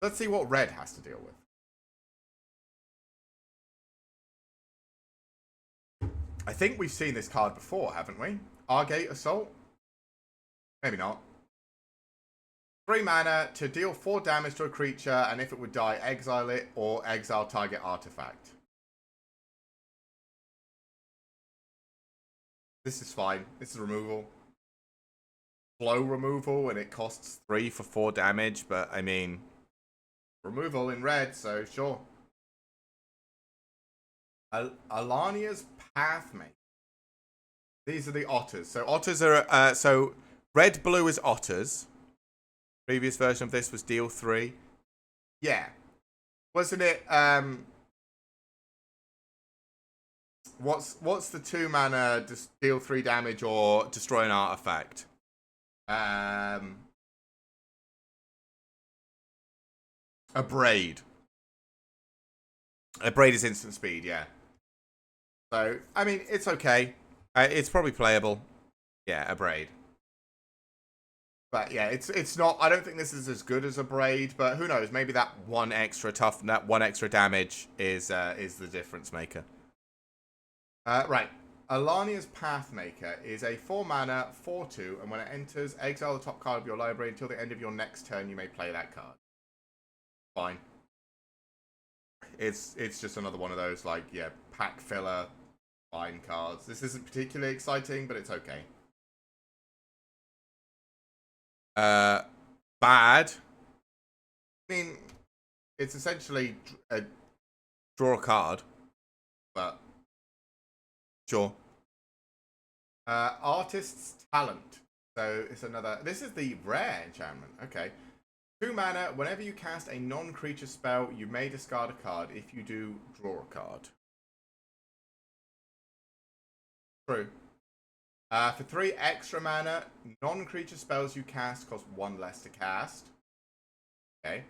Let's see what red has to deal with. I think we've seen this card before, haven't we? Argate Assault? Maybe not. 3 mana to deal 4 damage to a creature, and if it would die, exile it or exile target artifact. This is fine. This is removal. Flow removal, and it costs 3 for 4 damage, but I mean, removal in red, so sure. Alania's Pathmaker. These are the otters. So otters are so red blue is otters. Previous version of this was deal 3. Yeah. Wasn't it what's the 2 mana just deal 3 damage or destroy an artifact? A braid. A braid is instant speed, yeah. So, I mean, it's okay. It's probably playable. Yeah, a braid. But yeah, it's not. I don't think this is as good as a braid, but who knows? Maybe that one extra damage is the difference maker. Right. Alania's Pathmaker is a 4 mana 4/2, and when it enters, exile the top card of your library until the end of your next turn. You may play that card. Fine. It's just another one of those like pack filler fine cards. This isn't particularly exciting, but it's okay. Bad. I mean, it's essentially draw a card, but sure. Artist's Talent. So it's another. This is the rare enchantment. Okay. 2 mana. Whenever you cast a non-creature spell, you may discard a card. If you do, draw a card. True. For 3 extra mana, non-creature spells you cast cost 1 less to cast. Okay.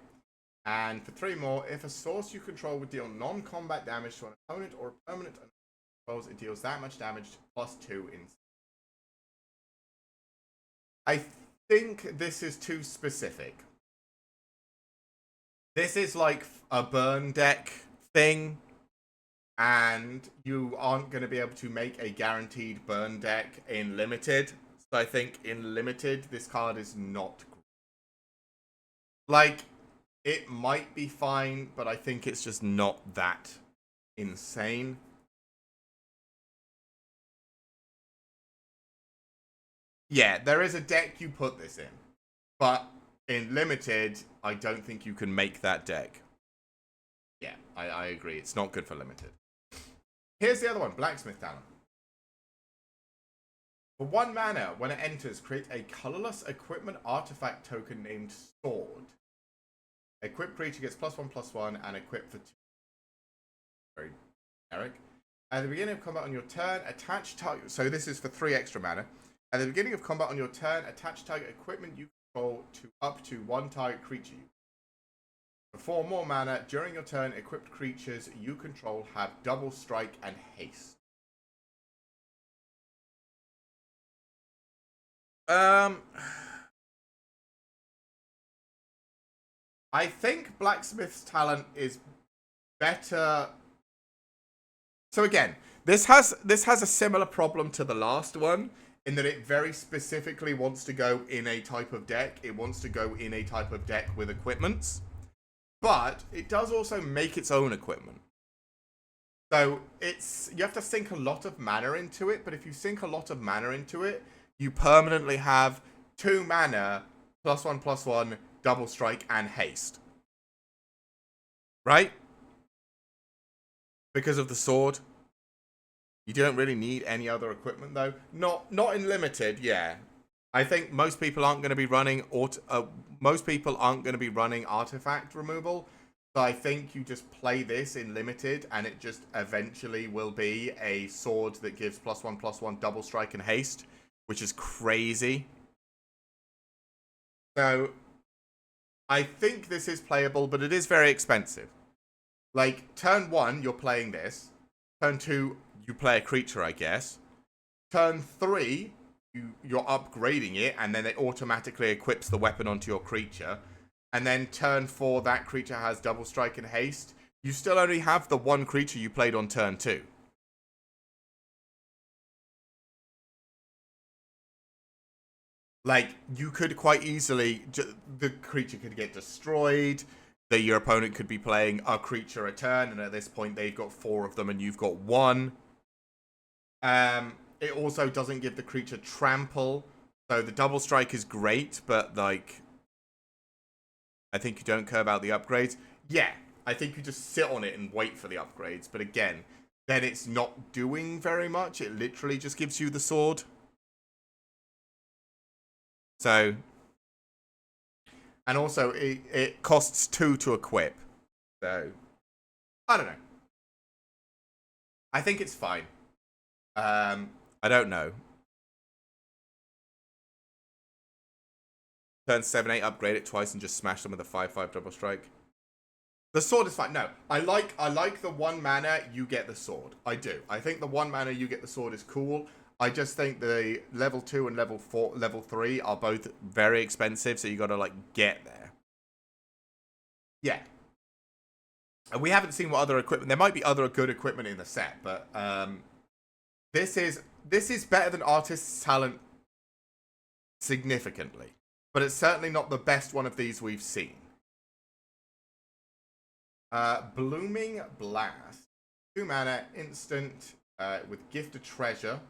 And for 3 more, if a source you control would deal non-combat damage to an opponent or a permanent controls, it deals that much damage +2 in. I think this is too specific. This is like a burn deck thing. And you aren't going to be able to make a guaranteed burn deck in Limited. So I think in Limited, this card is not great. Like, it might be fine, but I think it's just not that insane. Yeah, there is a deck you put this in. But in Limited, I don't think you can make that deck. Yeah, I agree. It's not good for Limited. Here's the other one, Blacksmith Talent. For 1 mana, when it enters, create a colorless equipment artifact token named Sword. Equipped creature gets +1/+1 and equipped for 2. Very generic. At the beginning of combat on your turn, attach target. So this is for 3 extra mana. At the beginning of combat on your turn, attach target equipment you control to up to 1 target creature. For 4 more mana, during your turn, equipped creatures you control have double strike and haste. I think Blacksmith's Talent is better. So again, this has a similar problem to the last one in that it very specifically wants to go in a type of deck. It wants to go in a type of deck with equipments. But it does also make its own equipment. So you have to sink a lot of mana into it, but if you sink a lot of mana into it, you permanently have 2 mana, +1/+1, double strike, and haste. Right? Because of the sword. You don't really need any other equipment though. Not in Limited, yeah. I think most people aren't going to be running artifact removal. So I think you just play this in Limited, and it just eventually will be a sword that gives +1/+1 double strike and haste, which is crazy. So I think this is playable, but it is very expensive. Like turn 1, you're playing this. Turn 2, you play a creature, I guess. Turn 3. You're upgrading it, and then it automatically equips the weapon onto your creature. and then turn 4 that creature has double strike and haste, you still only have the one creature you played on turn 2. Like, you could quite easily, the creature could get destroyed, your opponent could be playing a creature a turn, and at this point they've got 4 of them and you've got 1. It also doesn't give the creature trample, so the double strike is great, but like, I think you don't care about the upgrades. Yeah, I think you just sit on it and wait for the upgrades, but again, then it's not doing very much. It literally just gives you the sword. So, and also it costs 2 to equip. So, I don't know. I think it's fine. I don't know. Turn 7/8, upgrade it twice and just smash them with a 5/5 double strike. The sword is fine. No, I like the 1 mana you get the sword. I do. I think the 1 mana you get the sword is cool. I just think the level 2 and level 3 are both very expensive, so you got to like get there. Yeah. And we haven't seen what other equipment. There might be other good equipment in the set, but this is better than Artist's Talent significantly, but it's certainly not the best one of these we've seen. Blooming Blast, 2 mana, instant, with Gifted Treasure.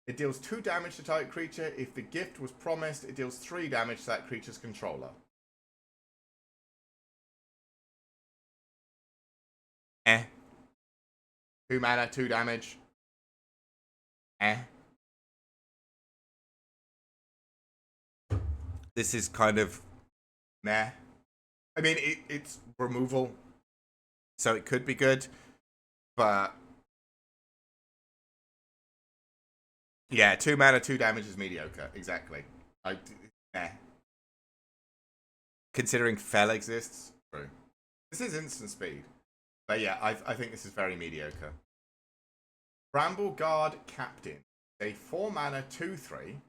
It deals 2 damage to target creature. If the gift was promised, it deals 3 damage to that creature's controller. 2 mana, 2 damage. This is kind of meh. I mean, it's removal, so it could be good, but yeah, 2 mana, 2 damage is mediocre. Exactly. Considering Fel exists, true. This is instant speed, but yeah, I think this is very mediocre. Bramble Guard Captain, a 4 mana 2/3.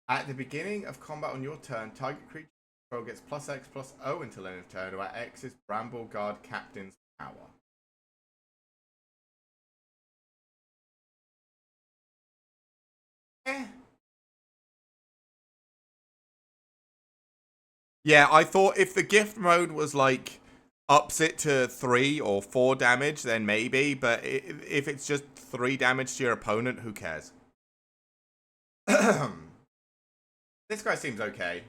At the beginning of combat on your turn, target creature control gets +X/+O until end of turn, where X is Bramble Guard Captain's power. Yeah, I thought if the gift mode was like ups it to 3 or 4 damage, then maybe. But if it's just 3 damage to your opponent, who cares? This guy seems okay.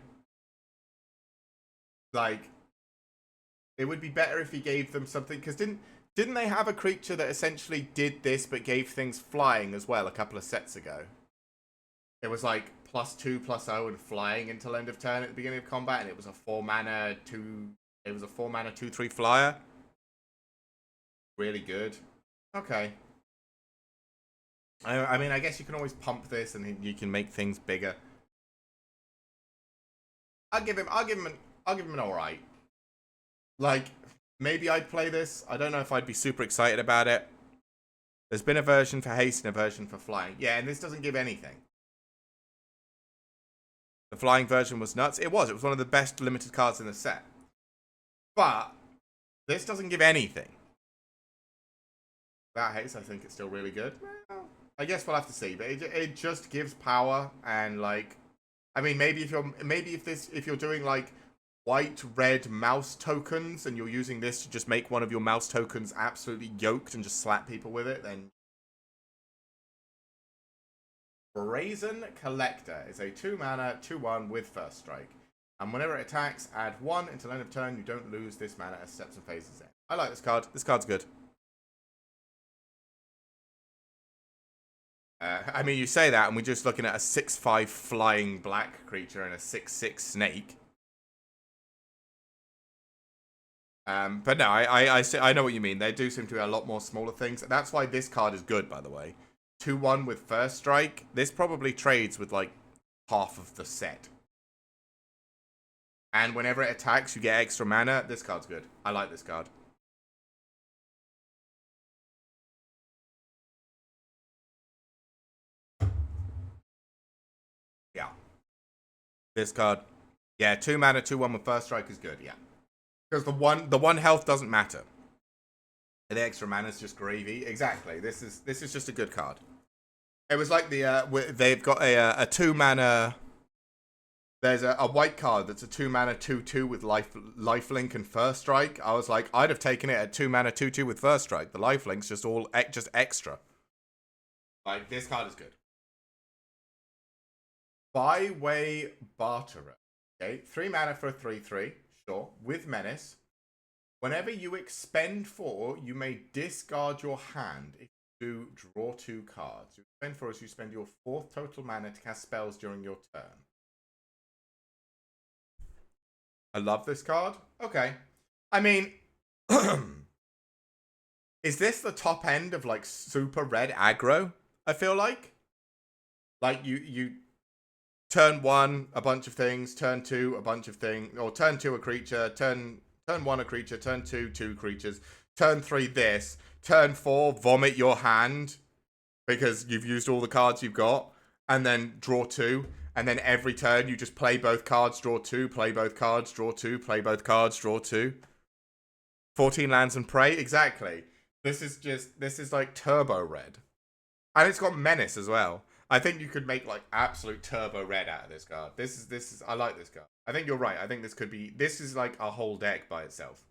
Like, it would be better if he gave them something, because didn't they have a creature that essentially did this but gave things flying as well a couple of sets ago? It was like +2/+0 and flying until end of turn at the beginning of combat, and it was a 4 mana 2. It was a 4 mana 2/3 flyer. Really good. Okay. I mean, I guess you can always pump this, and you can make things bigger. I'll give him an alright. Like, maybe I'd play this. I don't know if I'd be super excited about it. There's been a version for haste and a version for flying. Yeah, and this doesn't give anything. The flying version was nuts. It was one of the best limited cards in the set. But this doesn't give anything. That haste, I think it's still really good. Well, I guess we'll have to see. But it just gives power, and like, I mean, maybe if you're doing like white red mouse tokens and you're using this to just make one of your mouse tokens absolutely yoked and just slap people with it, then Brazen Collector is a 2 mana 2/1 with first strike, and whenever it attacks, add 1 until end of turn. You don't lose this mana as steps and phases in. I like this card. This card's good. I mean, you say that, and we're just looking at a 6/5 flying black creature and a 6/6 snake. But no, I know what you mean. They do seem to be a lot more smaller things. That's why this card is good, by the way. 2/1 with first strike. This probably trades with like half of the set. And whenever it attacks, you get extra mana. This card's good. I like this card. Yeah. This card, Yeah, 2 mana, 2/1 with first strike is good, yeah. Because the one health doesn't matter. The extra mana is just gravy. Exactly. This is just a good card. It was like they've got a 2 mana. There's a white card that's a 2 mana 2/2 with lifelink and first strike. I was like, I'd have taken it at 2 mana 2/2 with first strike. The lifelink's just all just extra. Like, this card is good. Byway Barterer. Okay, 3 mana for a 3/3. Sure, with menace. Whenever you expend 4, you may discard your hand. If you do, draw 2 cards. You expend 4 as you spend your 4th total mana to cast spells during your turn. I love this card. Okay. I mean, is this the top end of like super red aggro? I feel like you turn 1 a bunch of things, turn 2 a bunch of things, or turn 2 a creature, turn 1 a creature, turn 2 2 creatures, turn 3 this, turn 4 vomit your hand because you've used all the cards you've got, and then draw 2. And then every turn, you just play both cards, draw 2, play both cards, draw 2, play both cards, draw 2. 14 lands and prey, exactly. This is like turbo red. And it's got menace as well. I think you could make like absolute turbo red out of this card. This is I like this card. I think you're right. I think this is like a whole deck by itself.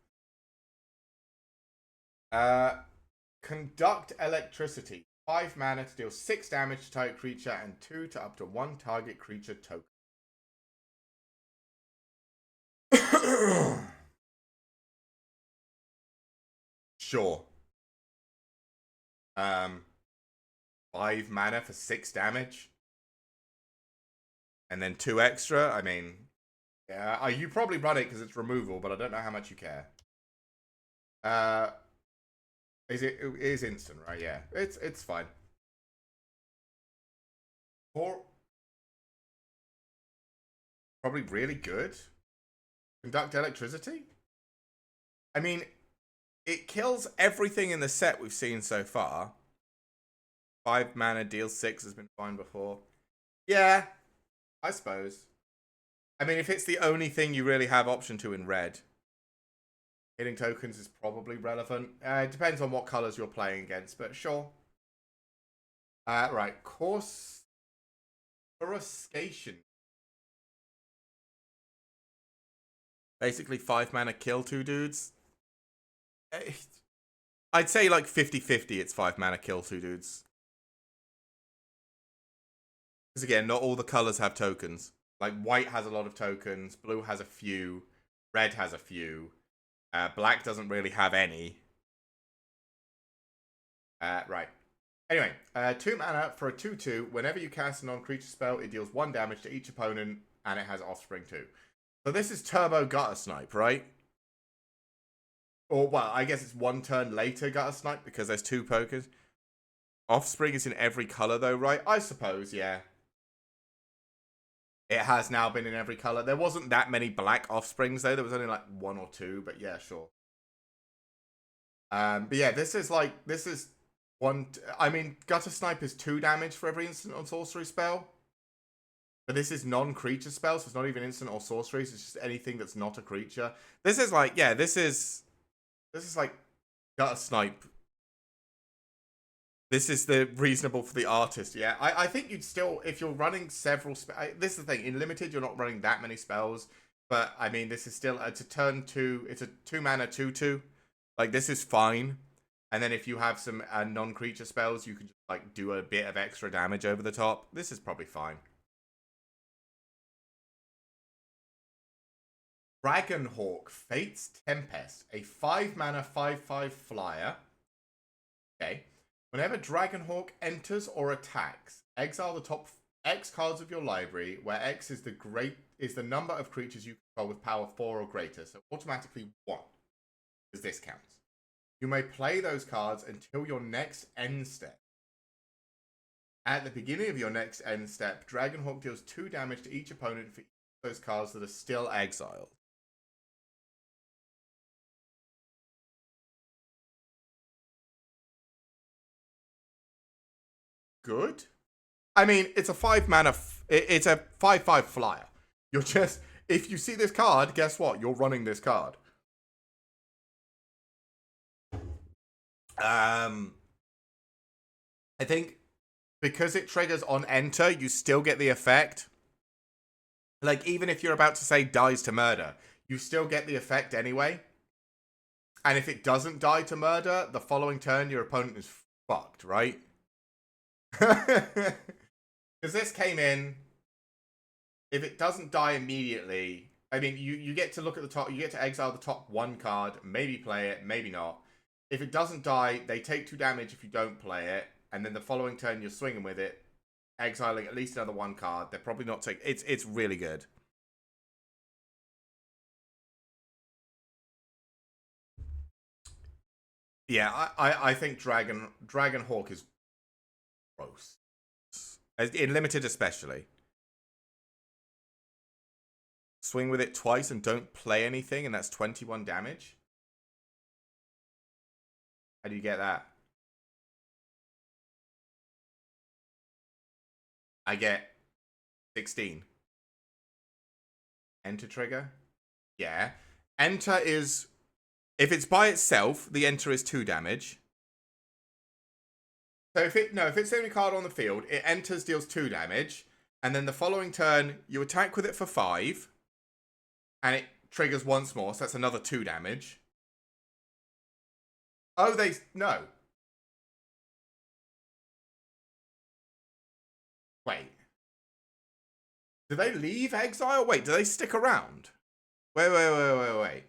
Conduct Electricity. 5 mana to deal 6 damage to target creature and 2 to up to 1 target creature token. Sure. 5 mana for 6 damage. And then 2 extra. I mean, yeah, you probably run it because it's removal, but I don't know how much you care. It is instant, right? Yeah, it's fine. Probably really good. Conduct Electricity? I mean, it kills everything in the set we've seen so far. 5 mana, deals 6 has been fine before. Yeah, I suppose. I mean, if it's the only thing you really have option to in red, hitting tokens is probably relevant. It depends on what colors you're playing against, but sure. Right, Coruscation. Basically 5 mana kill 2 dudes. I'd say like 50-50 it's 5 mana kill 2 dudes. Because again, not all the colors have tokens. Like white has a lot of tokens, blue has a few, red has a few, black doesn't really have any. Right. Anyway, 2 mana for a 2/2. Whenever you cast a non-creature spell, it deals 1 damage to each opponent, and it has Offspring too. So this is Turbo Gutter Snipe, right? Or, well, I guess it's 1 turn later Gutter Snipe because there's 2 pokers. Offspring is in every color, though, right? I suppose, yeah. It has now been in every color. There wasn't that many black Offsprings, though. There was only like 1 or 2, but yeah, sure. But yeah, this is one. I mean, Gutter Snipe is 2 damage for every instant or sorcery spell. But this is non-creature spells, so it's not even instant or sorceries. It's just anything that's not a creature. This is like, yeah, this is like Gutter Snipe. This is the reasonable for the artist, yeah. I think you'd still, if you're running several this is the thing, in Limited, you're not running that many spells. But, I mean, this is still, it's a turn 2, it's a 2 mana 2/2. Like, this is fine. And then if you have some non-creature spells, you can just, like, do a bit of extra damage over the top. This is probably fine. Dragonhawk, Fate's Tempest, a 5 mana 5/5 flyer. Okay. Whenever Dragonhawk enters or attacks, exile the top X cards of your library, where X is the number of creatures you control with power 4 or greater, so automatically 1, because this counts. You may play those cards until your next end step. At the beginning of your next end step, Dragonhawk deals 2 damage to each opponent for each of those cards that are still exiled. Good. I mean, it's a 5 mana. It's a 5/5 flyer. You're just, if you see this card, guess what? You're running this card. I think because it triggers on enter, you still get the effect. Like, even if you're about to say dies to murder, you still get the effect anyway. And if it doesn't die to murder, the following turn, your opponent is fucked, right? Because this came in. If it doesn't die immediately, I mean, you get to look at the top, you get to exile the top one card, maybe play it, maybe not. If it doesn't die, they take 2 damage if you don't play it, and then the following turn you're swinging with it, exiling at least another 1 card. They're probably not taking... It's really good. Yeah, I think Dragon Hawk is gross. In limited especially. Swing with it twice and don't play anything, and that's 21 damage. How do you get that? I get 16. Enter trigger? Yeah. Enter is... If it's by itself, the enter is 2 damage. So if it's the only card on the field, it enters, deals 2 damage. And then the following turn, you attack with it for 5. And it triggers once more, so that's another 2 damage. Oh, no. Wait. Do they leave exile? Wait, do they stick around? Wait.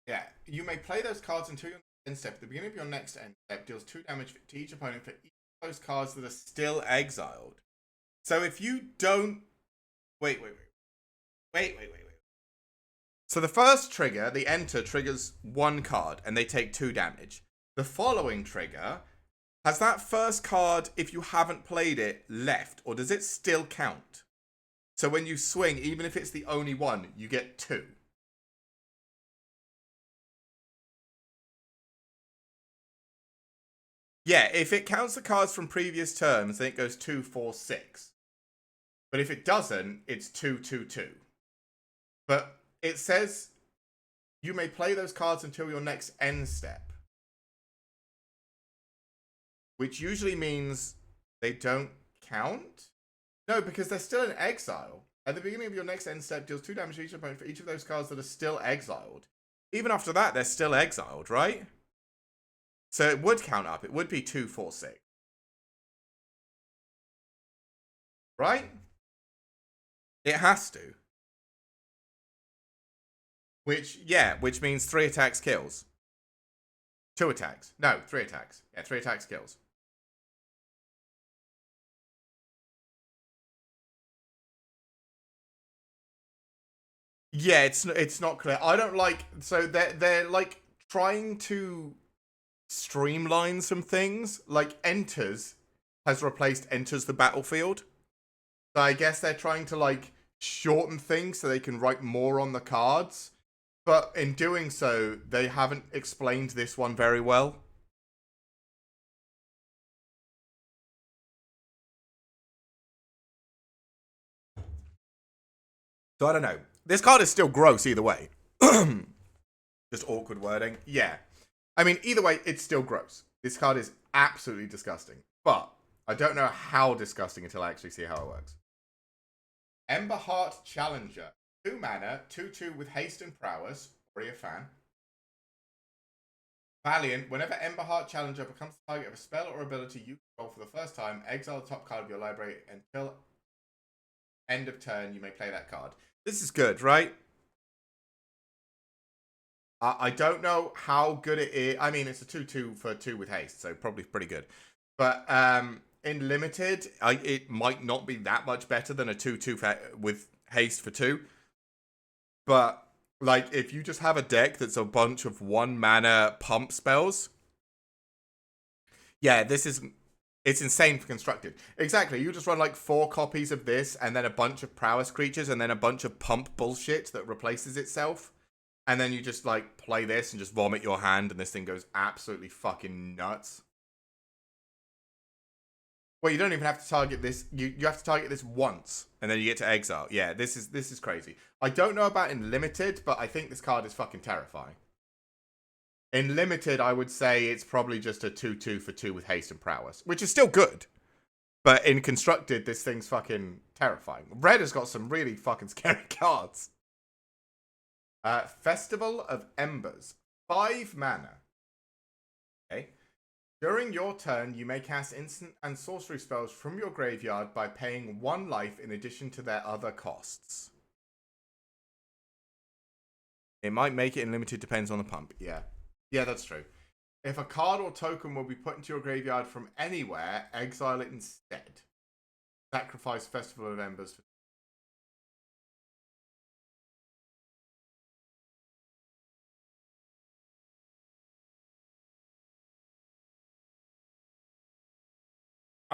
Yeah, you may play those cards until your end step. At the beginning of your next end step, deals 2 damage to each opponent for each of those cards that are still exiled. So if you don't... Wait. So the first trigger, the enter, triggers 1 card, and they take 2 damage. The following trigger has that first card, if you haven't played it, left, or does it still count? So when you swing, even if it's the only one, you get 2. Yeah, if it counts the cards from previous turns, then it goes 2, 4, 6. But if it doesn't, it's 2, 2, 2. But it says you may play those cards until your next end step. Which usually means they don't count? No, because they're still in exile. At the beginning of your next end step, deals 2 damage to each opponent for each of those cards that are still exiled. Even after that, they're still exiled, right? So it would count up. It would be 2, 4, 6. Right? It has to. Which means 3 attacks kills. 2 attacks. No, 3 attacks. Yeah, 3 attacks kills. Yeah, it's not clear. I don't like... So they're like trying to streamline some things. Like Enters has replaced Enters the Battlefield. So I guess they're trying to like shorten things so they can write more on the cards. But in doing so, they haven't explained this one very well. So I don't know. This card is still gross either way. Just awkward wording. Yeah. I mean, either way, it's still gross. This card is absolutely disgusting. But I don't know how disgusting until I actually see how it works. Emberheart Challenger. 2 mana, 2/2 with haste and prowess. Already a fan. Valiant. Whenever Emberheart Challenger becomes the target of a spell or ability you control for the first time, exile the top card of your library until end of turn. You may play that card. This is good, right? I don't know how good it is. I mean, it's a 2/2 for 2 with haste, so probably pretty good. But in limited, it might not be that much better than a 2/2 with haste for 2. But like, if you just have a deck that's a bunch of 1 mana pump spells, yeah, it's insane for constructed. Exactly, you just run like 4 copies of this, and then a bunch of prowess creatures, and then a bunch of pump bullshit that replaces itself. And then you just, like, play this and just vomit your hand, and this thing goes absolutely fucking nuts. Well, you don't even have to target this. You have to target this once, and then you get to exile. Yeah, this is crazy. I don't know about in limited, but I think this card is fucking terrifying. In limited, I would say it's probably just a 2/2 for 2 with haste and prowess, which is still good. But in constructed, this thing's fucking terrifying. Red has got some really fucking scary cards. Festival of Embers. 5 mana. Okay. During your turn, you may cast instant and sorcery spells from your graveyard by paying 1 life in addition to their other costs. It might make it in limited, depends on the pump. Yeah. Yeah, that's true. If a card or token will be put into your graveyard from anywhere, exile it instead. Sacrifice Festival of Embers.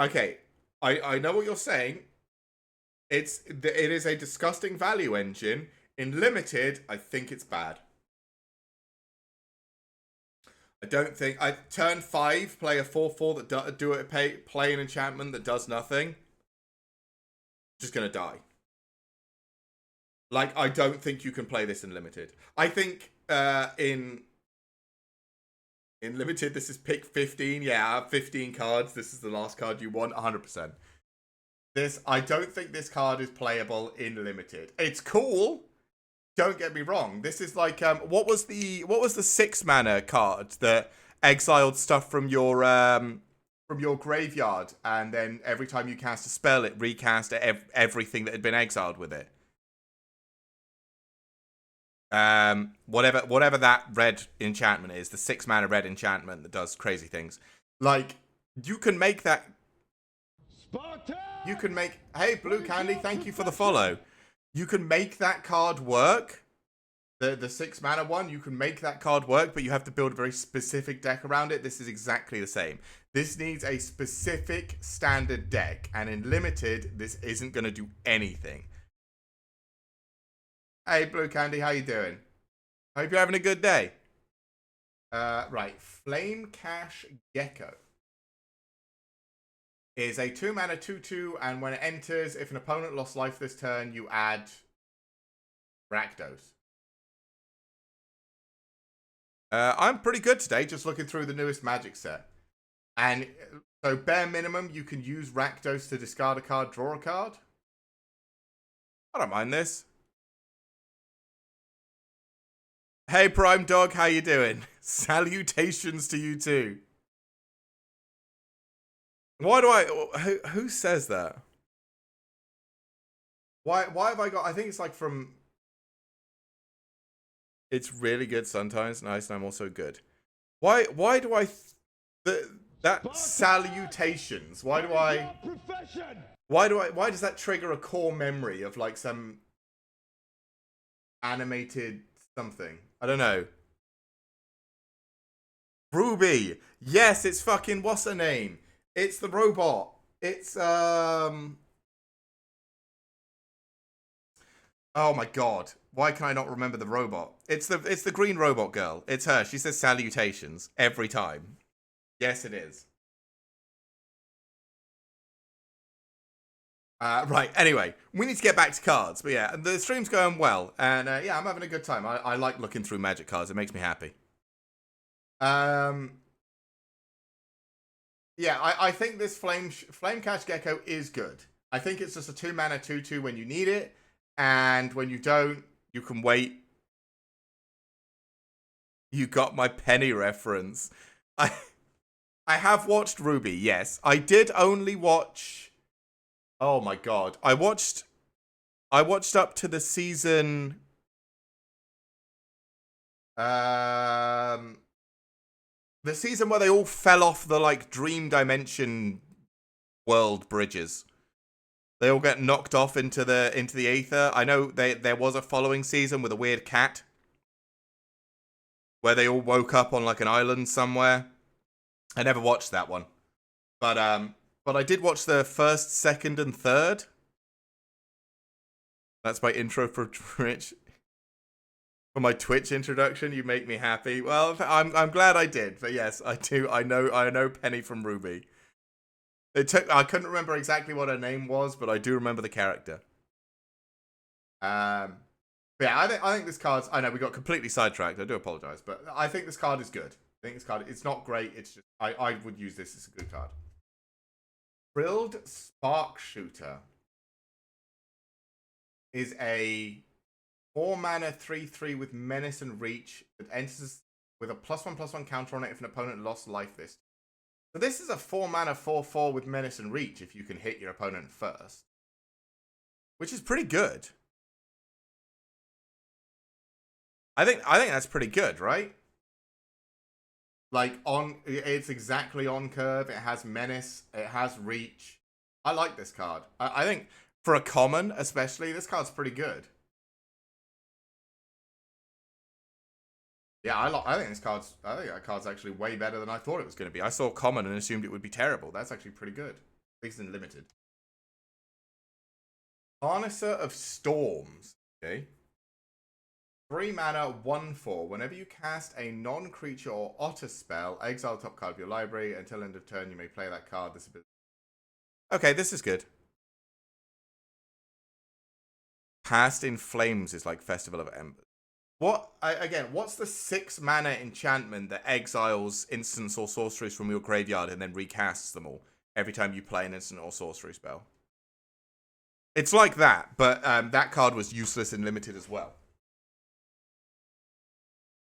Okay, I know what you're saying. It is a disgusting value engine. In limited, I think it's bad. I don't think turn 5 play a 4/4 that play an enchantment that does nothing. Just gonna die. Like, I don't think you can play this in limited. I think in limited, this is pick 15. Yeah, I have 15 cards. This is the last card you want, 100%. I don't think this card is playable in limited. It's cool. Don't get me wrong. This is like what was the 6 mana card that exiled stuff from your graveyard, and then every time you cast a spell, it recast everything that had been exiled with it. Whatever that red enchantment is, the 6 mana red enchantment that does crazy things. Like, you can make that. You can make. Hey, Blue Candy, thank you for the follow. You can make that card work. The 6 mana one, you can make that card work, but you have to build a very specific deck around it. This is exactly the same. This needs a specific standard deck, and in limited, this isn't going to do anything. Hey, Blue Candy, how you doing? Hope you're having a good day. Right, Flame Cash Gecko is a 2 mana 2/2, and when it enters, if an opponent lost life this turn, you add Rakdos. I'm pretty good today, just looking through the newest Magic set. And so, bare minimum, you can use Rakdos to discard a card, draw a card. I don't mind this. Hey, Prime Dog, how you doing? Salutations to you too. Why do I... Who says that? Why have I got... I think it's like from... It's really good sometimes. Nice, and I'm also good. Why do I... that salutations. Why does that trigger a core memory of like some animated something? I don't know. Ruby. Yes, it's fucking... What's her name? It's the robot. It's oh my god. Why can I not remember the robot? It's the green robot girl. It's her. She says salutations every time. Yes, it is. Right, anyway, we need to get back to cards. But yeah, the stream's going well. And yeah, I'm having a good time. I like looking through Magic cards. It makes me happy. Yeah, I think this Flame Cash Gecko is good. I think it's just a 2 mana 2/2 when you need it. And when you don't, you can wait. You got my Penny reference. I have watched Ruby, yes. I did only watch... Oh my god. I watched up to the season... The season where they all fell off the, like, Dream Dimension world bridges. They all get knocked off into the ether. I know there was a following season with a weird cat. Where they all woke up on, like, an island somewhere. I never watched that one. But I did watch the first, second, and third. That's my intro for Twitch. For my Twitch introduction, you make me happy. Well, I'm glad I did, but yes, I do. I know Penny from Ruby. I couldn't remember exactly what her name was, but I do remember the character. But yeah, I think this card's. I know we got completely sidetracked. I do apologize, but I think this card is good. I think this card. It's not great. It's just I would use this as a good card. Frilled Spark Shooter is a 4-mana 3/3 with Menace and Reach that enters with a +1/+1 counter on it if an opponent lost life this. So this is a 4-mana 4/4 with Menace and Reach if you can hit your opponent first, which is pretty good. I think that's pretty good, right? Like it's exactly on curve. It has Menace. It has Reach. I like this card. I think for a common, especially, this card's pretty good. Yeah, I think that card's actually way better than I thought it was going to be. I saw common and assumed it would be terrible. That's actually pretty good. At least in limited. Harnesser of Storms. Okay. 3-mana 1/4. Whenever you cast a non-creature or otter spell, exile the top card of your library. Until end of turn, you may play that card. This ability. Okay, this is good. Past in Flames is like Festival of Embers. What's the 6-mana enchantment that exiles instants or sorceries from your graveyard and then recasts them all every time you play an instant or sorcery spell? It's like that, but that card was useless and limited as well.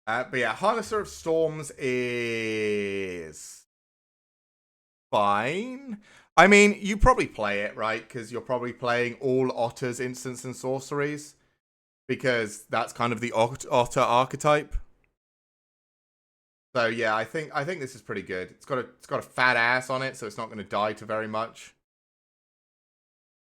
But yeah, Harnesser of Storms is fine. I mean, you probably play it, right? Because you're probably playing all Otters, instants, and sorceries. Because that's kind of the Otter archetype. So yeah, I think this is pretty good. It's got a fat ass on it, so it's not going to die to very much.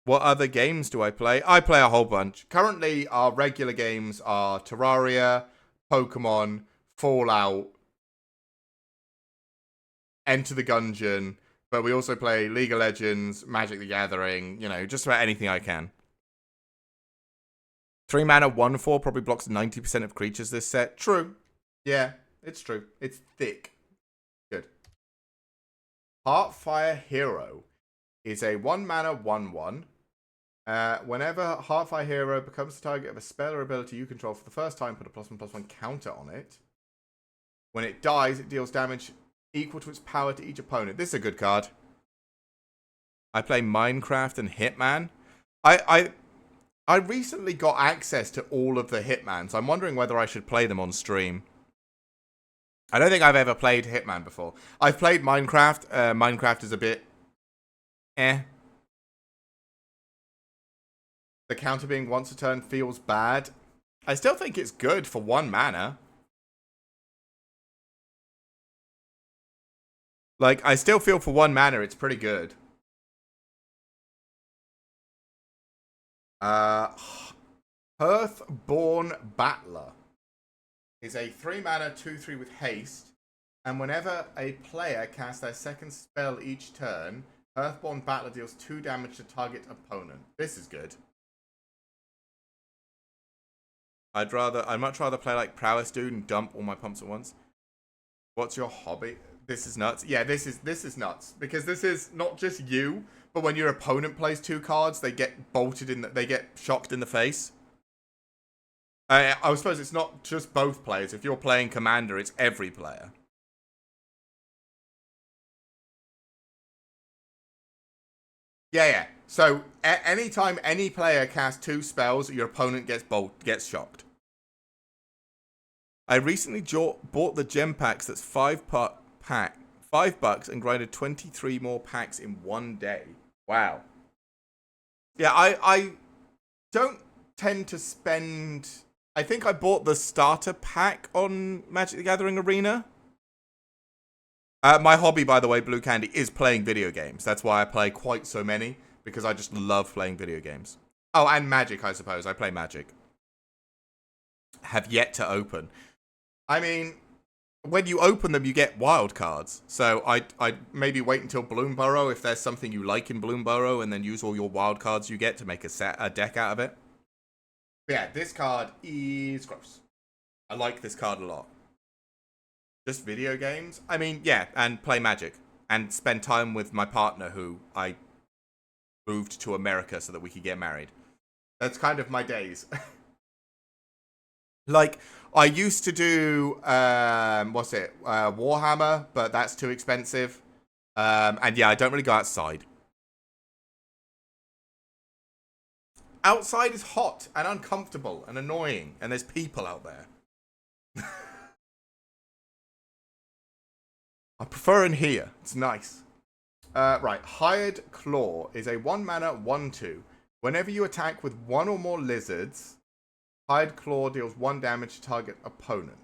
What other games do I play? I play a whole bunch. Currently, our regular games are Terraria, Pokemon, Fallout, Enter the Gungeon, but we also play League of Legends, Magic the Gathering, you know, just about anything I can. 3-mana 1/4 probably blocks 90% of creatures this set. True. Yeah, it's true. It's thick. Good. Heartfire Hero is a 1-mana 1/1. Whenever Heartfire Hero becomes the target of a spell or ability you control for the first time, put a +1/+1 counter on it. When it dies, it deals damage equal to its power to each opponent. This is a good card. I play Minecraft and Hitman. I recently got access to all of the Hitmans. I'm wondering whether I should play them on stream. I don't think I've ever played Hitman before. I've played Minecraft. Minecraft is a bit eh. The counter being once a turn feels bad. I still think it's good for 1 mana. Like, I still feel for 1 mana it's pretty good. Hearthborn Battler is a 3-mana 2/3 with haste, and whenever a player casts their second spell each turn, Hearthborn Battler deals 2 damage to target opponent. This is good. I'd much rather play like Prowess Dude and dump all my pumps at once. What's your hobby? This is nuts. Yeah, this is nuts because this is not just you, but when your opponent plays 2 cards, they get they get shocked in the face. I suppose it's not just both players. If you're playing Commander, it's every player. Yeah. So anytime any player casts 2 spells, your opponent gets shocked. I recently bought the gem packs. That's $5 and grinded 23 more packs in 1 day. Wow. Yeah, I don't tend to spend. I think I bought the starter pack on Magic the Gathering Arena. My hobby, by the way, Blue Candy, is playing video games. That's why I play quite so many, because I just love playing video games. Oh, and Magic, I suppose. I play Magic. Have yet to open. I mean, when you open them, you get wild cards. So I'd maybe wait until BloomBurrow if there's something you like in BloomBurrow, and then use all your wild cards you get to make a deck out of it. But yeah, this card is gross. I like this card a lot. Just video games? I mean, yeah, and play Magic. and spend time with my partner who I moved to America so that we could get married. That's kind of my days. Like, I used to do, Warhammer, but that's too expensive. And yeah, I don't really go outside. Outside is hot and uncomfortable and annoying, and there's people out there. I prefer in here. It's nice. Right. Hired Claw is a 1-mana 1/2. Whenever you attack with one or more lizards, Hired Claw deals 1 damage to target opponent.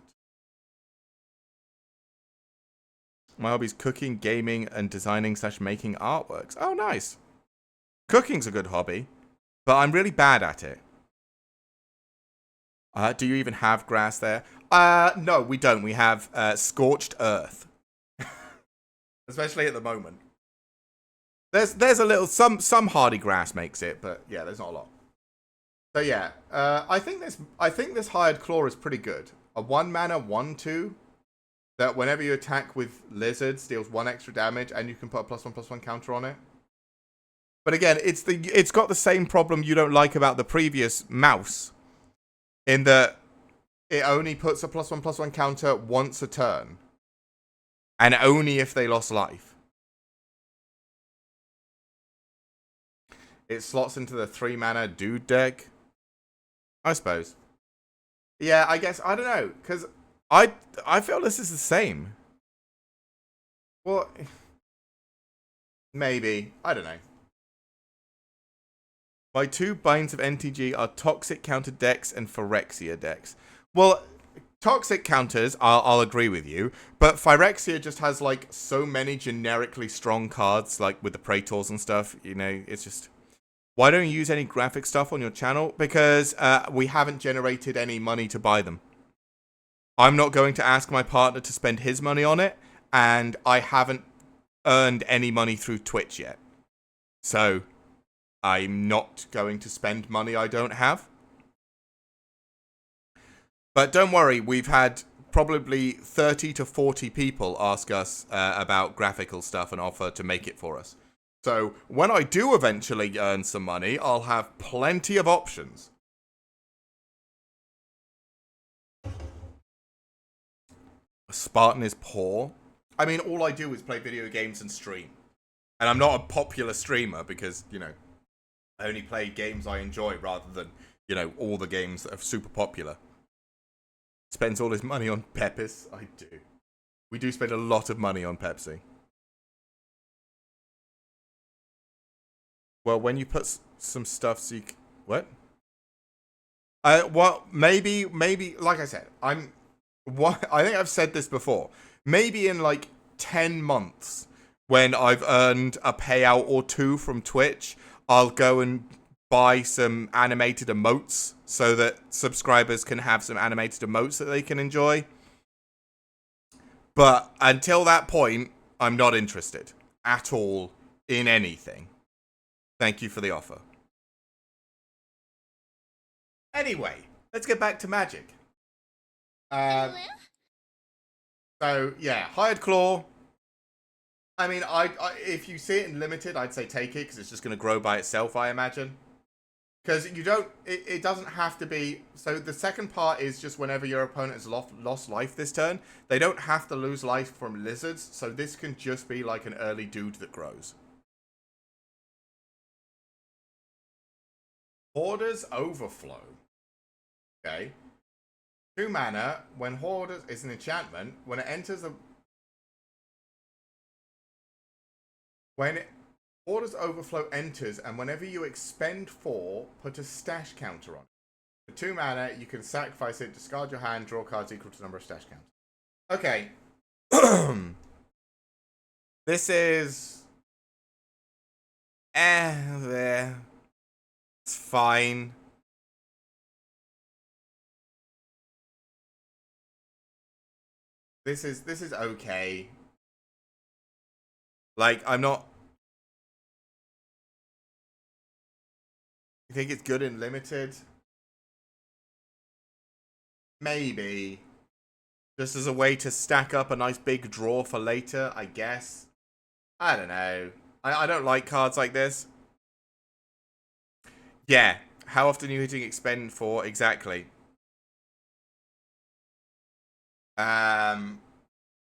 My hobby's cooking, gaming, and designing / making artworks. Oh, nice. Cooking's a good hobby, but I'm really bad at it. Do you even have grass there? No, we don't. We have scorched earth. Especially at the moment. There's a little some hardy grass makes it, but yeah, there's not a lot. So yeah, I think this Hired Claw is pretty good. A 1-mana 1/2 that whenever you attack with lizards deals 1 extra damage, and you can put a +1/+1 counter on it. But again, it's got the same problem you don't like about the previous mouse, in that it only puts a +1/+1 counter once a turn, and only if they lost life. It slots into the 3-mana dude deck, I suppose. Yeah, I guess, I don't know, because I feel this is the same. Well, maybe, I don't know. My 2 binds of NTG are Toxic Counter decks and Phyrexia decks. Well, Toxic counters, I'll agree with you, but Phyrexia just has, like, so many generically strong cards, like, with the Praetors and stuff, you know, it's just... Why don't you use any graphic stuff on your channel? Because we haven't generated any money to buy them. I'm not going to ask my partner to spend his money on it, and I haven't earned any money through Twitch yet. So, I'm not going to spend money I don't have. But don't worry, we've had probably 30 to 40 people ask us about graphical stuff and offer to make it for us. So, when I do eventually earn some money, I'll have plenty of options. Spartan is poor. I mean, all I do is play video games and stream. And I'm not a popular streamer because, you know, I only play games I enjoy rather than, you know, all the games that are super popular. Spends all his money on Pepis. I do. We do spend a lot of money on Pepsi. Well, when you put some stuff so you... What? Well, maybe, like I said, I think I've said this before. Maybe in, like, 10 months, when I've earned a payout or 2 from Twitch, I'll go and buy some animated emotes so that subscribers can have some animated emotes that they can enjoy. But until that point, I'm not interested at all in anything. Thank you for the offer. Anyway, let's get back to Magic. So, yeah, Hired Claw. I mean, if you see it in Limited, I'd say take it, because it's just going to grow by itself, I imagine. Because you don't... It doesn't have to be... So, the second part is just whenever your opponent has lost life this turn, they don't have to lose life from lizards, so this can just be like an early dude that grows. Hoarder's Overflow. Okay. 2 mana. When Hoarder's is an enchantment, when it enters a... When Hoarder's Overflow enters, and whenever you expend 4, put a stash counter on it. For 2 mana, you can sacrifice it, discard your hand, draw cards equal to the number of stash counters. Okay. This is... It's fine. This is okay. Like, I'm not... You think it's good in Limited? Maybe. Just as a way to stack up a nice big draw for later, I guess. I don't know. I don't like cards like this. Yeah. How often are you hitting expend for? Exactly. Um,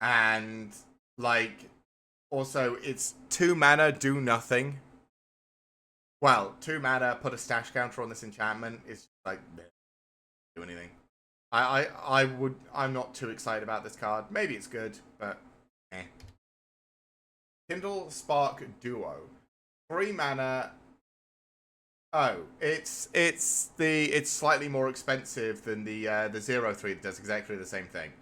and like also it's 2 mana, do nothing. Well, 2 mana, put a stash counter on this enchantment. It's like do anything. I'm not too excited about this card. Maybe it's good, but eh. Kindle Spark Duo. 3 mana. Oh, it's slightly more expensive than the 0/3 that does exactly the same thing.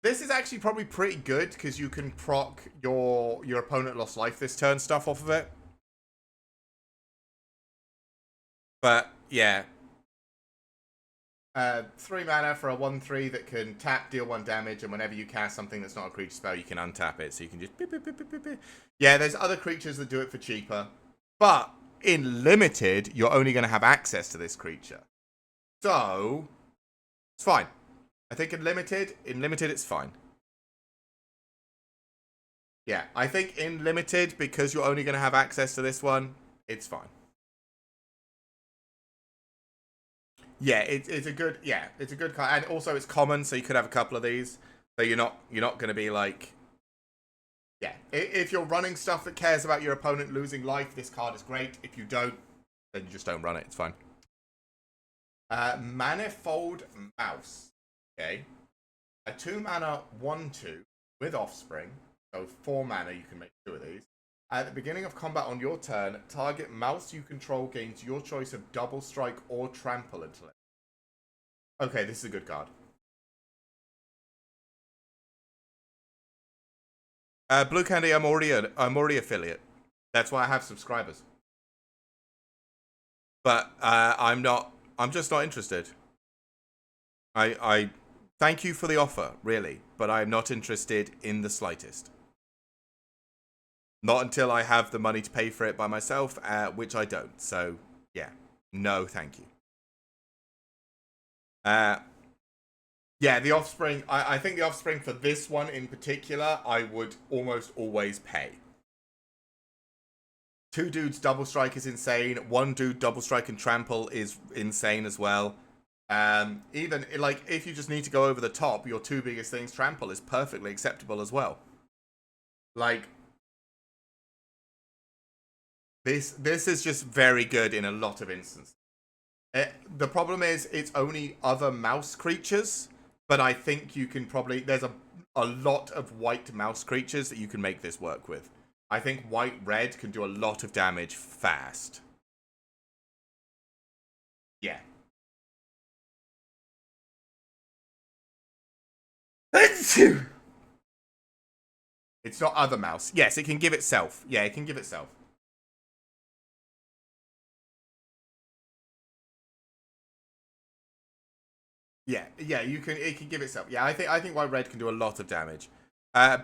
This is actually probably pretty good because you can proc your opponent lost life this turn stuff off of it. But yeah, 3 mana for a 1/3 that can tap, deal 1 damage, and whenever you cast something that's not a creature spell, you can untap it. So you can just beep, beep, beep, beep, beep, beep. Yeah, there's other creatures that do it for cheaper, but in limited, you're only going to have access to this creature, so it's fine. I think in limited, it's fine. Yeah, I think in limited, because you're only going to have access to this one, it's fine. Yeah, it's a good it's a good card, and also it's common, so you could have a couple of these. So you're not going to be like, yeah. If you're running stuff that cares about your opponent losing life, this card is great. If you don't, then you just don't run it. It's fine. Manifold Mouse. Okay, a 2 mana 1/2 with Offspring. So 4 mana, you can make 2 of these. At the beginning of combat on your turn, target mouse you control gains your choice of double strike or trample until it. Okay, this is a good card. Blue Candy, I'm already affiliate. That's why I have subscribers. But I'm not. I'm just not interested. I thank you for the offer, really, but I'm not interested in the slightest. Not until I have the money to pay for it by myself, which I don't. So yeah, no, thank you. Yeah, the Offspring. I think the Offspring for this one in particular, I would almost always pay. 2 dudes double strike is insane. 1 dude double strike and trample is insane as well. Even like if you just need to go over the top, your 2 biggest things, trample is perfectly acceptable as well. Like this is just very good in a lot of instances. The problem is it's only other mouse creatures, but I think you can probably there's a lot of white mouse creatures that you can make this work with. I think white red can do a lot of damage fast. Yeah. It's not other mouse. Yes, it can give itself. Yeah, it can give itself. Yeah, yeah, you can. It can give itself. Yeah, I think white red can do a lot of damage.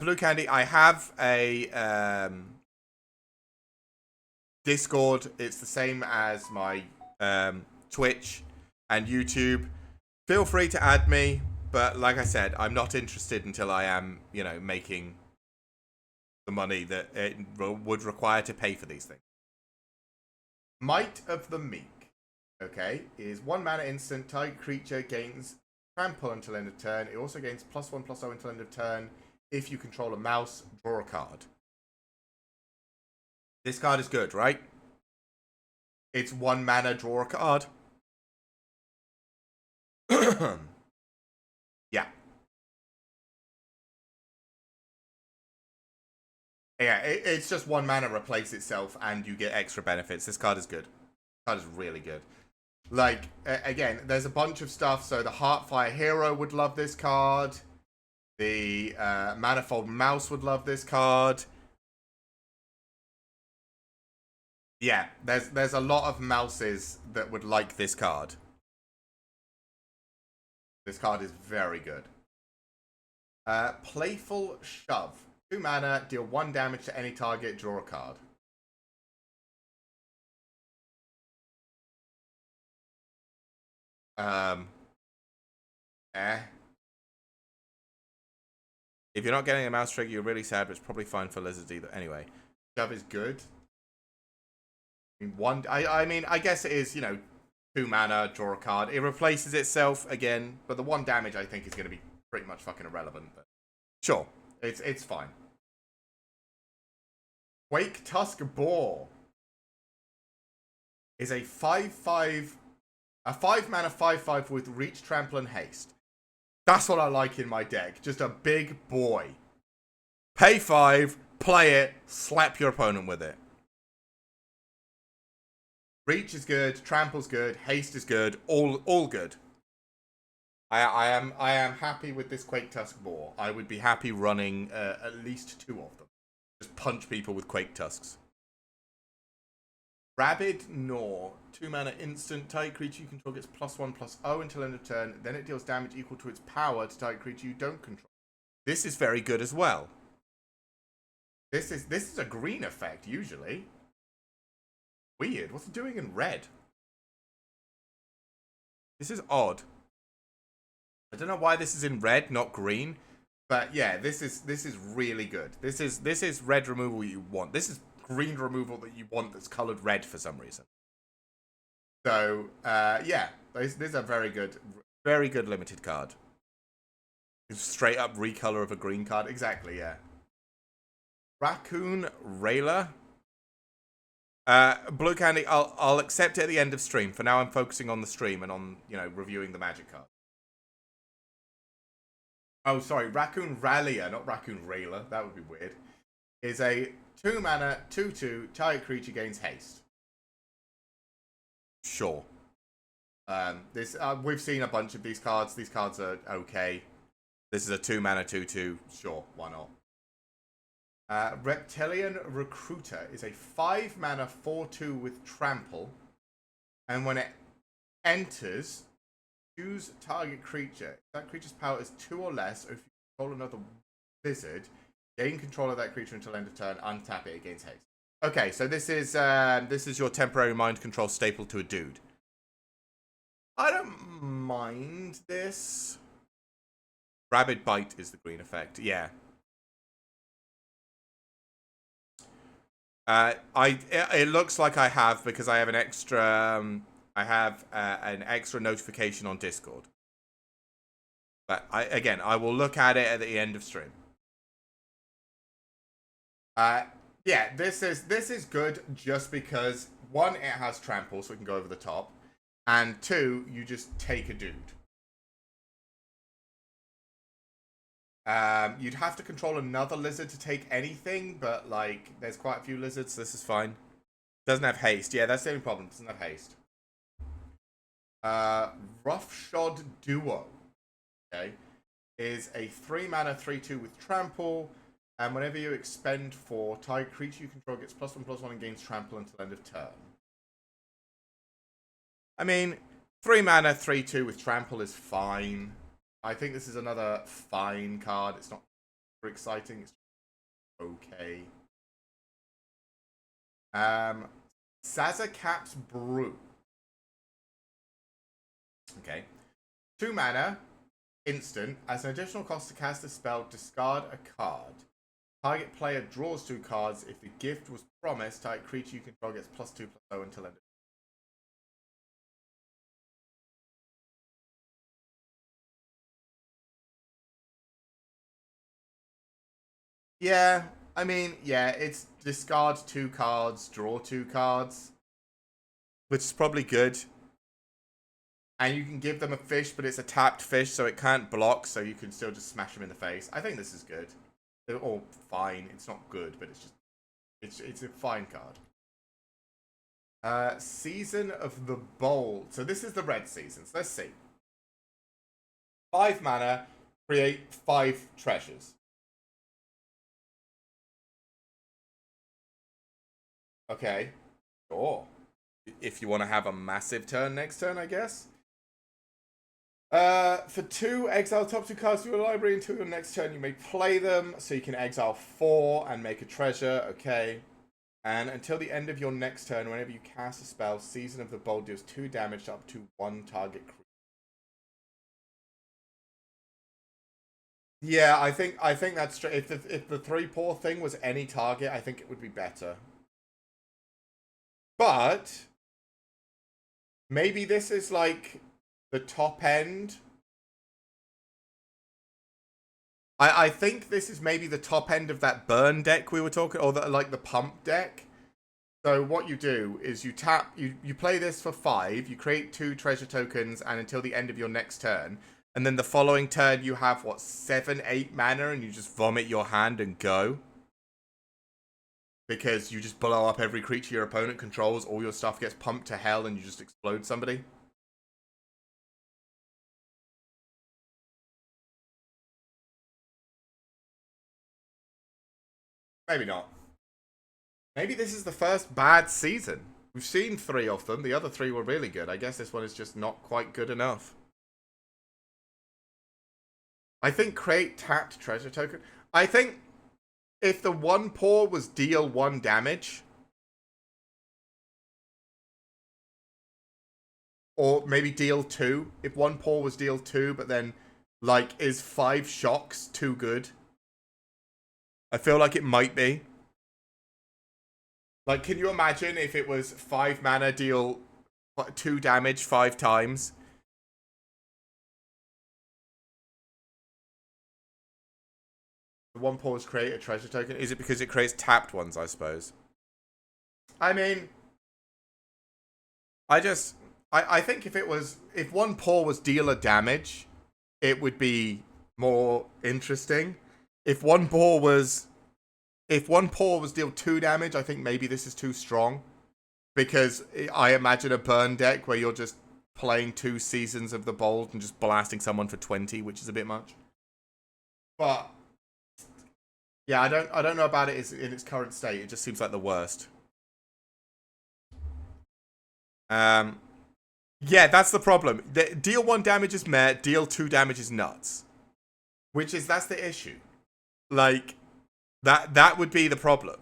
Blue Candy, I have a Discord. It's the same as my Twitch and YouTube. Feel free to add me, but like I said, I'm not interested until I am, making the money that it would require to pay for these things. Might of the Meek, okay, is 1 mana instant. Target creature gains trample until end of turn. It also gains +1/+0 until end of turn. If you control a mouse, draw a card. This card is good, right? It's 1 mana, draw a card. Yeah. Yeah, it's just 1 mana, replace itself, and you get extra benefits. This card is good. This card is really good. Like, again, there's a bunch of stuff. So the Heartfire Hero would love this card. The Manifold Mouse would love this card. Yeah, there's a lot of mouses that would like this card. This card is very good. Playful Shove. 2 mana, deal 1 damage to any target, draw a card. Um, eh. If you're not getting a mouse trigger, you're really sad, but it's probably fine for lizards either. Anyway. Shove is good. I mean, I guess it is, 2 mana, draw a card. It replaces itself again, but the 1 damage I think is going to be pretty much fucking irrelevant. But sure, it's fine. Quake Tusk Boar is a 5/5, a 5 mana 5/5 with reach, trample, and haste. That's what I like in my deck. Just a big boy. Pay 5, play it, slap your opponent with it. Reach is good, trample's good, haste is good, all good. I am happy with this Quake Tusk Boar. I would be happy running at least 2 of them. Just punch people with Quake Tusks. Rabid Gnaw. 2 mana instant. Target creature you control gets +1/+0 until end of turn. Then it deals damage equal to its power to target creature you don't control. This is very good as well. This is a green effect, usually. Weird. What's it doing in red? This is odd. I don't know why this is in red, not green. But yeah, this is really good. This is red removal you want. This is green removal that you want that's colored red for some reason. So yeah, this is a very good limited card. Straight up recolor of a green card. Exactly, yeah. Raccoon Railer. Blue Candy, I'll accept it at the end of stream. For now, I'm focusing on the stream and on, reviewing the Magic card. Oh, sorry, Raccoon Rallier, not Raccoon Railer. That would be weird. Is a 2 mana, 2/2, target creature gains haste. Sure. We've seen a bunch of these cards. These cards are okay. This is a 2 mana, 2/2. Sure, why not? Reptilian Recruiter is a 5 mana 4/2 with trample, and when it enters, choose target creature. If that creature's power is 2 or less, or if you control another lizard, gain control of that creature until end of turn. Untap it, against haste. Okay, so this is your temporary mind control staple to a dude. I don't mind this. Rabid Bite is the green effect. Yeah. It looks like I have, because I have an extra an extra notification on Discord. But I will look at it at the end of stream. Yeah, this is good just because 1, it has trample, so we can go over the top, and 2, you just take a dude. You'd have to control another lizard to take anything, but, there's quite a few lizards, so this is fine. Doesn't have haste. Yeah, that's the only problem. Doesn't have haste. Roughshod Duo, okay, is a 3 mana 3/2 with trample, and whenever you expend 4, target creature you control gets +1/+1 and gains trample until end of turn. I mean, 3 mana 3/2 with trample is fine. I think this is another fine card. It's not super exciting. It's okay. Sazakap's Brew. Okay. 2 mana, instant. As an additional cost to cast a spell, discard a card. Target player draws 2 cards. If the gift was promised, target creature you control gets +2/+0 until end of turn. Yeah, I mean, yeah, it's discard 2 cards, draw 2 cards, which is probably good. And you can give them a fish, but it's a tapped fish, so it can't block, so you can still just smash them in the face. I think this is good. They're all fine. It's not good, but it's a fine card. Season of the Bowl. So this is the red seasons. Let's see. 5 mana, create 5 treasures. Okay. Sure. If you want to have a massive turn next turn, I guess. For 2, exile top 2 cards to your library until your next turn. You may play them, so you can exile 4 and make a treasure. Okay. And until the end of your next turn, whenever you cast a spell, Season of the Bowl deals 2 damage up to 1 target creature. Yeah, I think that's true. If the 3 poor thing was any target, I think it would be better. But maybe this is like the top end. I think this is maybe the top end of that burn deck we were talking, or like the pump deck. So what you do is you play this for 5, you create 2 treasure tokens, and until the end of your next turn. And then the following turn you have, what, 7, 8 mana, and you just vomit your hand and go. Because you just blow up every creature your opponent controls, all your stuff gets pumped to hell, and you just explode somebody. Maybe not. Maybe this is the first bad season. We've seen 3 of them. The other 3 were really good. I guess this one is just not quite good enough. I think create tapped treasure token. I think if the 1 poor was deal 1 damage, or maybe deal 2. If 1 poor was deal 2, but then, like, is 5 shocks too good? I feel like it might be. Like, can you imagine if it was 5 mana, deal 2 damage 5 times? The 1 pours create a treasure token. Is it because it creates tapped ones, I suppose? I mean, I just... I think if 1 pour was dealer damage, it would be more interesting. If 1 pour was... If 1 pour was deal 2 damage, I think maybe this is too strong. Because I imagine a burn deck where you're just playing 2 seasons of the Bold and just blasting someone for 20, which is a bit much. But yeah, I don't know about it in its current state. It just seems like the worst. Um, yeah, that's the problem. Deal 1 damage is meh. Deal 2 damage is nuts. That's the issue. Like that would be the problem.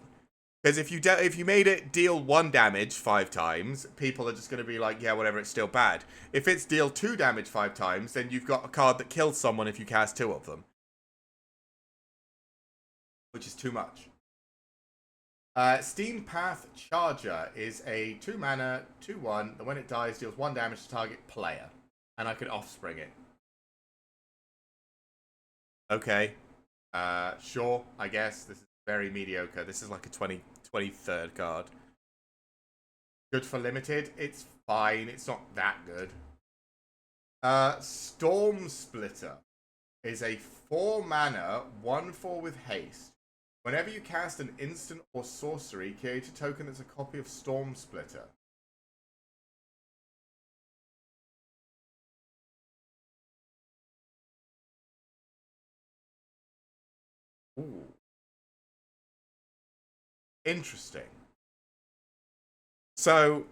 Because if you made it deal 1 damage 5 times, people are just going to be like, yeah, whatever, it's still bad. If it's deal 2 damage 5 times, then you've got a card that kills someone if you cast 2 of them, which is too much. Steam Path Charger is a 2 mana, 2/1, that when it dies deals 1 damage to target player. And I could offspring it. Okay. Sure, I guess. This is very mediocre. This is like a 23rd card. Good for limited. It's fine. It's not that good. Storm Splitter is a 4 mana, 1/4 with haste. Whenever you cast an instant or sorcery, create a token that's a copy of Storm Splitter. Ooh. Interesting. So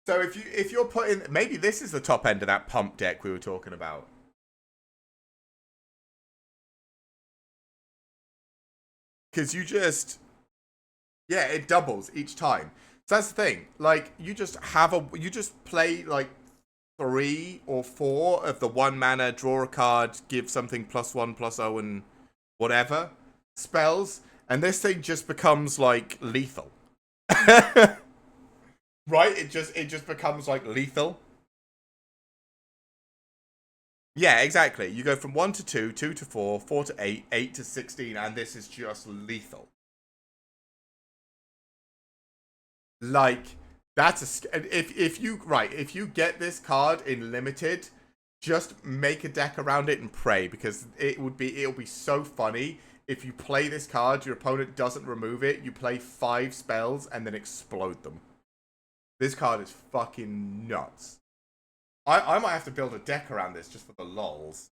if you're putting, maybe this is the top end of that pump deck we were talking about. Because it doubles each time. So that's the thing. Like, you just play like 3 or 4 of the 1 mana, draw a card, give something +1/+0 and whatever spells, and this thing just becomes like lethal. Right? It just becomes like lethal. Yeah, exactly. You go from 1 to 2, 2 to 4, 4 to 8, 8 to 16, and this is just lethal. Like, that's if you get this card in limited, just make a deck around it and pray, because it'll be so funny if you play this card, your opponent doesn't remove it, you play 5 spells and then explode them. This card is fucking nuts. I might have to build a deck around this just for the lols.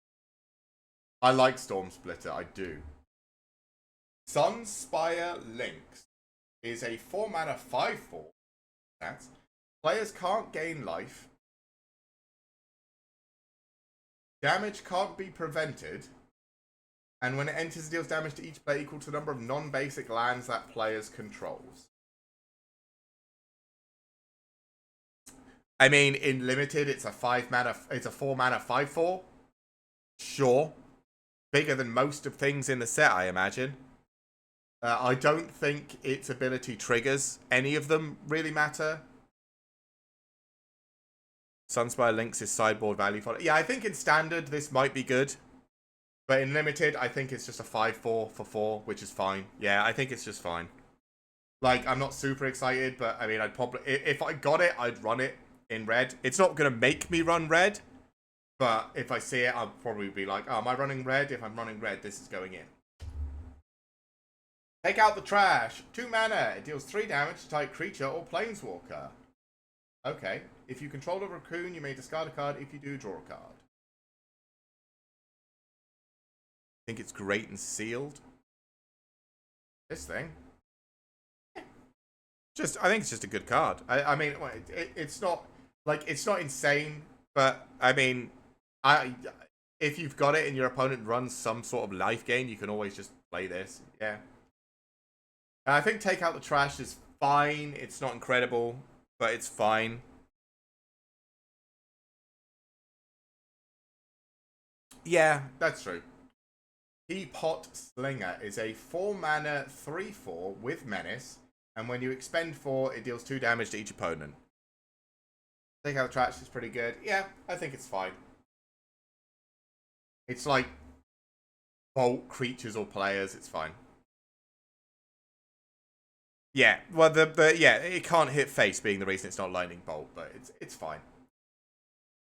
I like Storm Splitter, I do. Sunspire Lynx is a 4 mana 5/4. Players can't gain life. Damage can't be prevented. And when it enters, it deals damage to each player equal to the number of non-basic lands that players controls. I mean, in limited, it's a 4 mana 5/4. Sure. Bigger than most of things in the set, I imagine. I don't think its ability triggers any of them really matter. Sunspire links his sideboard value for it. Yeah, I think in standard this might be good. But in limited, I think it's just a 5-4 for 4, which is fine. Yeah, I think it's just fine. Like, I'm not super excited, but I mean, I'd probably... If I got it, I'd run it in red. It's not going to make me run red. But if I see it, I'll probably be like, oh, am I running red? If I'm running red, this is going in. Take out the trash. 2 mana. It deals 3 damage to target creature or planeswalker. Okay. If you control a raccoon, you may discard a card. If you do, draw a card. I think it's great and sealed. This thing. I think it's just a good card. I mean, it's not like it's not insane, but I mean, if you've got it and your opponent runs some sort of life gain, you can always just play this. Yeah. I think take out the trash is fine. It's not incredible, but it's fine. Yeah, that's true. Teapot Slinger is a 4 mana 3/4 with menace, and when you expend 4, it deals 2 damage to each opponent. Take out the trash is pretty good. Yeah, I think it's fine. It's like bolt creatures or players. It's fine. Yeah, well, yeah, it can't hit face being the reason it's not lightning bolt, but it's fine.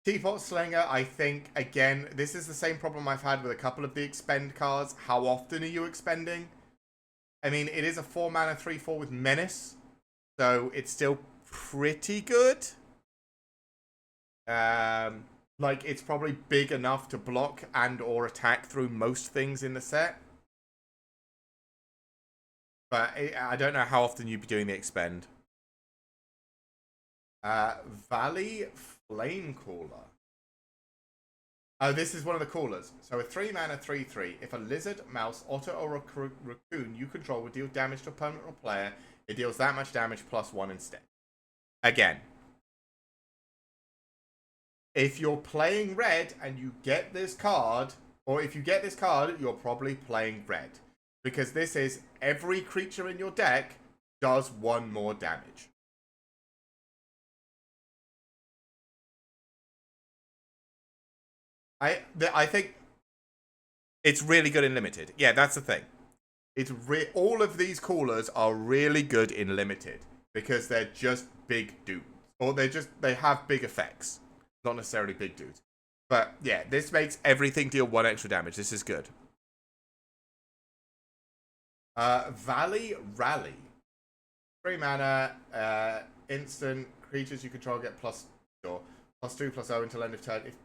Teapot Slinger, I think, again, this is the same problem I've had with a couple of the expend cards. How often are you expending? I mean, it is a 4 mana 3/4 with menace, so it's still pretty good. Like, it's probably big enough to block and or attack through most things in the set. But I don't know how often you'd be doing the expend. Valley Flamecaller. Oh, this is one of the callers. So a 3 mana 3/3. If a lizard, mouse, otter, or a raccoon you control would deal damage to opponent or player, it deals that much damage +1 instead. Again, if you're playing red and you get this card, or if you get this card, you're probably playing red. Because this is every creature in your deck does 1 more damage. I think it's really good in limited. Yeah, that's the thing. It's all of these callers are really good in limited because they're just big dudes, or they have big effects, not necessarily big dudes. But yeah, this makes everything deal 1 extra damage. This is good. Valley Rally. 3 mana, instant creatures you control get +2/+0 until end of turn. If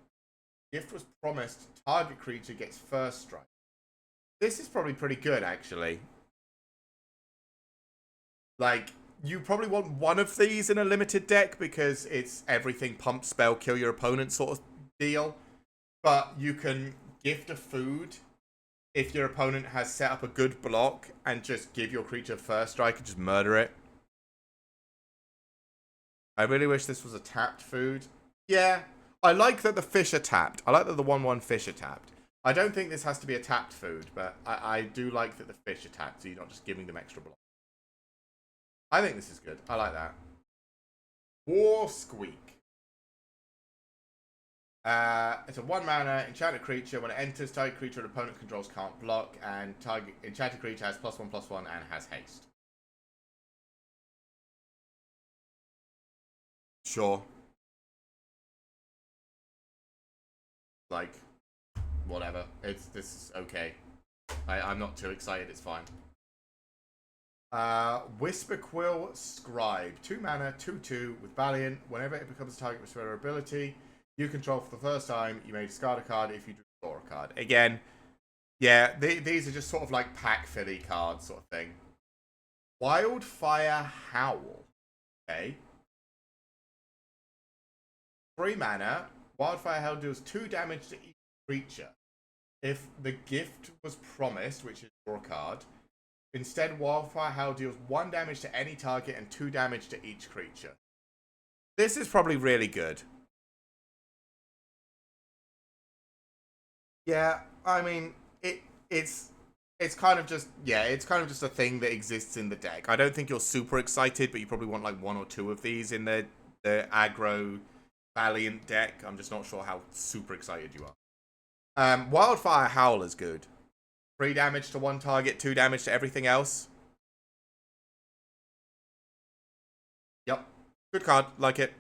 gift was promised, target creature gets first strike. This is probably pretty good, actually. Like, you probably want one of these in a limited deck because it's everything pump spell, kill your opponent sort of deal. But you can gift a food if your opponent has set up a good block and just give your creature first strike and just murder it. I really wish this was a tapped food. Yeah, I like that the fish are tapped. I like that the 1/1 fish are tapped. I don't think this has to be a tapped food, but I do like that the fish are tapped, so you're not just giving them extra block. I think this is good. I like that. War Squeak. It's a 1 mana enchanted creature. When it enters, target creature and opponent controls can't block, and target enchanted creature has +1/+1 and has haste. Sure. Like, whatever. This is okay. I'm not too excited. It's fine. Whisperquill Scribe. 2 mana, 2/2 with Valiant. Whenever it becomes a target with your ability you control for the first time, you may discard a card if you draw a card. Again, yeah, these are just sort of like pack filly cards sort of thing. Wildfire Howl. Okay. 3 mana. Wildfire Howl deals 2 damage to each creature. If the gift was promised, which is draw a card, instead Wildfire Howl deals 1 damage to any target and 2 damage to each creature. This is probably really good. Yeah, I mean, it's it's kind of just it's kind of just a thing that exists in the deck. I don't think you're super excited, but you probably want like one or two of these in the aggro Valiant deck. I'm just not sure how super excited you are. Wildfire Howl is good. 3 damage to one target, 2 damage to everything else. Yep. Good card. Like it.